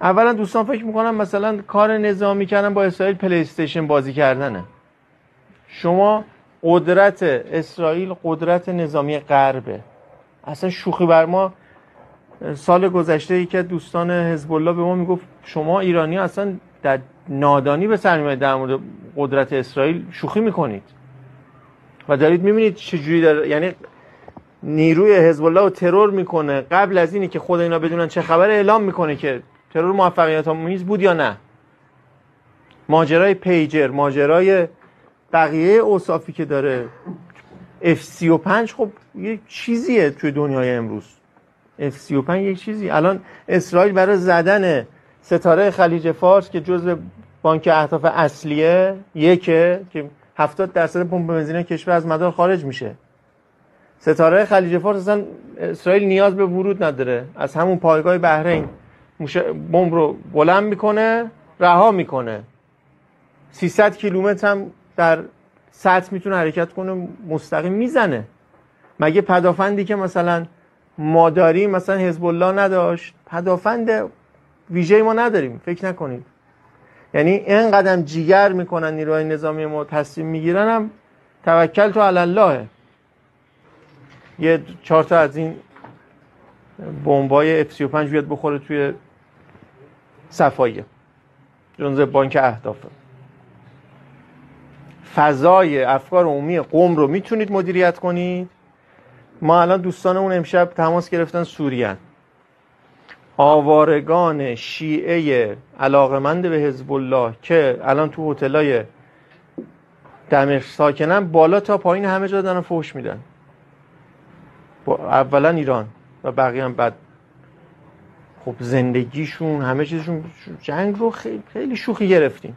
اولا دوستان فکر میکنم مثلا کار نظامی کردن با اسرائیل پلی استیشن بازی کردنه. شما قدرت اسرائیل قدرت نظامی غربه، اصلا شوخی بر ما. سال گذشته یکی از دوستان حزب الله به ما میگفت شما ایرانی اصلا در نادانی به سر میبرید در مورد قدرت اسرائیل شوخی میکنید و دارید میبینید چجوری داره، یعنی نیروی حزب الله رو ترور میکنه. قبل از اینی که خود اینا بدونن چه خبره اعلام میکنه که ترور موفقیت آمیز بود یا نه. ماجرای پیجر، ماجرای بقیه اوصافی که داره، F-35 خب یه چیزیه توی دنیای امروز. F-35 یک چیزی. الان اسرائیل برای زدن ستاره خلیج فارس که جزو بانک اهداف اصلیه یکه که 70% پمپ بنزین کشور از مدار خارج میشه. ستاره خلیج فارس اصلا اسرائیل نیاز به ورود نداره، از همون پایگاه بحرین بمب رو بلند میکنه رها میکنه. 300 کیلومتر هم در سطح میتونه حرکت کنه، مستقیم میزنه. مگه پدافندی که مثلا ما داریم مثلا حزب الله نداشت؟ پدافند ویژه‌ای ما نداریم، فکر نکنید. یعنی اینقدر جیگر میکنن نیروهای نظامی ما تصمیم میگیرن، هم توکل تو علی الله. یه 4 تا از این بمبای F-35 بیاد بخوره توی صفایه جزو بانک اهدافه. فضای افکار عمومی قم رو میتونید مدیریت کنید. ما الان دوستانمون امشب تماس گرفتن سوریان، آوارگان شیعه علاقمند به حزب الله که الان تو هتلای دمشق ساکنن، بالا تا پایین همه جا دارن فحش میدن. اولا ایران و بقیه هم بعد خب زندگیشون همه چیزشون. جنگ رو خیلی شوخی گرفتیم.